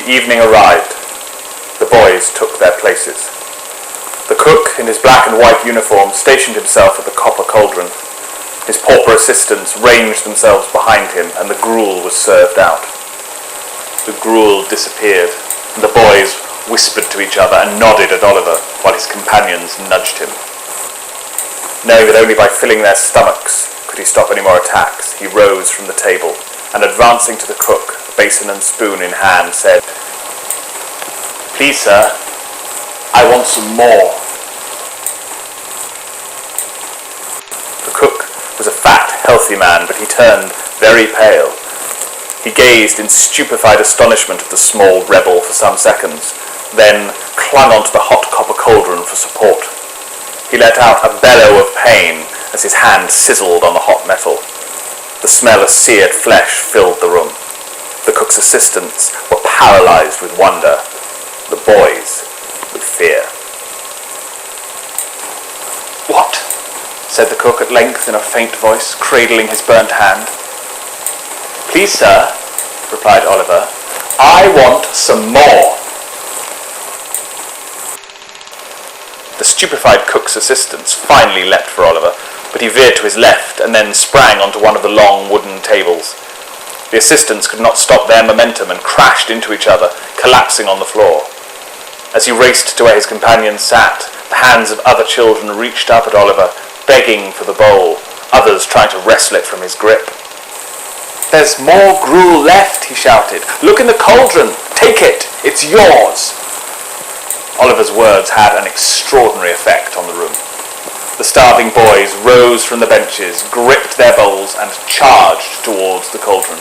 The evening arrived. The boys took their places. The cook, in his black and white uniform, stationed himself at the copper cauldron. His pauper assistants ranged themselves behind him, and the gruel was served out. The gruel disappeared, and the boys whispered to each other and nodded at Oliver, while his companions nudged him. Knowing that only by filling their stomachs could he stop any more attacks, he rose from the table, and advancing to the cook, basin and spoon in hand, said, "Please, sir, I want some more." The cook was a fat, healthy man, but he turned very pale. He gazed in stupefied astonishment at the small rebel for some seconds, then clung onto the hot copper cauldron for support. He let out a bellow of pain as his hand sizzled on the hot metal. The smell of seared flesh filled the room. The cook's assistants were paralyzed with wonder, the boys with fear. "What?" said the cook at length in a faint voice, cradling his burnt hand. "Please, sir," replied Oliver, "I want some more." The stupefied cook's assistants finally leapt for Oliver, but he veered to his left and then sprang onto one of the long wooden tables. The assistants could not stop their momentum and crashed into each other, collapsing on the floor. As he raced to where his companions sat, the hands of other children reached up at Oliver, begging for the bowl, others trying to wrestle it from his grip. "There's more gruel left," he shouted. "Look in the cauldron! Take it! It's yours!" Oliver's words had an extraordinary effect on the room. The starving boys rose from the benches, gripped their bowls, and charged towards the cauldron.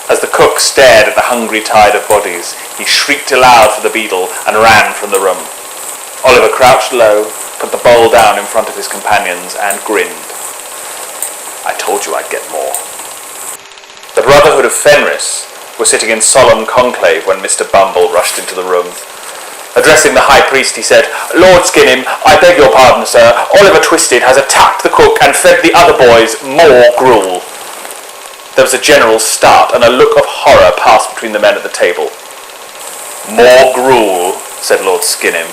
As the cook stared at the hungry tide of bodies, he shrieked aloud for the beadle and ran from the room. Oliver crouched low, put the bowl down in front of his companions, and grinned. "I told you I'd get more." The Brotherhood of Fenris were sitting in solemn conclave when Mr. Bumble rushed into the room. Addressing the high priest, he said, "Lord Skinnim, I beg your pardon, sir. Oliver Twisted has attacked the cook and fed the other boys more gruel." There was a general start, and a look of horror passed between the men at the table. "More gruel," said Lord Skinnim.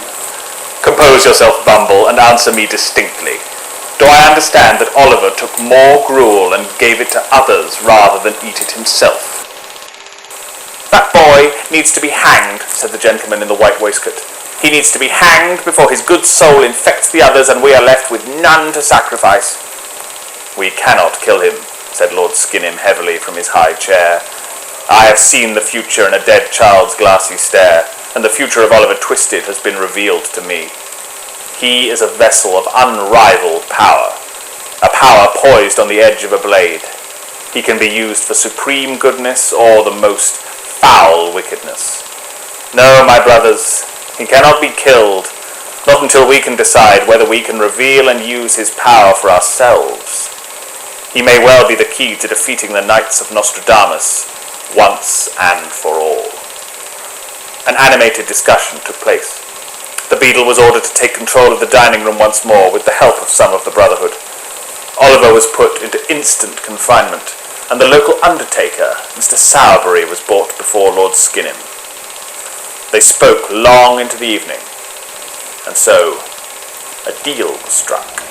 "Compose yourself, Bumble, and answer me distinctly. Do I understand that Oliver took more gruel and gave it to others rather than eat it himself?" "That boy needs to be hanged," said the gentleman in the white waistcoat. "He needs to be hanged before his good soul infects the others and we are left with none to sacrifice." "We cannot kill him," said Lord Skinnim heavily from his high chair. "I have seen the future in a dead child's glassy stare, and the future of Oliver Twisted has been revealed to me. He is a vessel of unrivaled power, a power poised on the edge of a blade. He can be used for supreme goodness or the most foul wickedness. No, my brothers, he cannot be killed, not until we can decide whether we can reveal and use his power for ourselves. He may well be the key to defeating the Knights of Nostradamus once and for all." An animated discussion took place. The beadle was ordered to take control of the dining room once more with the help of some of the Brotherhood. Oliver was put into instant confinement, and the local undertaker, Mr. Sowerbury, was brought before Lord Skinnim. They spoke long into the evening, and so a deal was struck.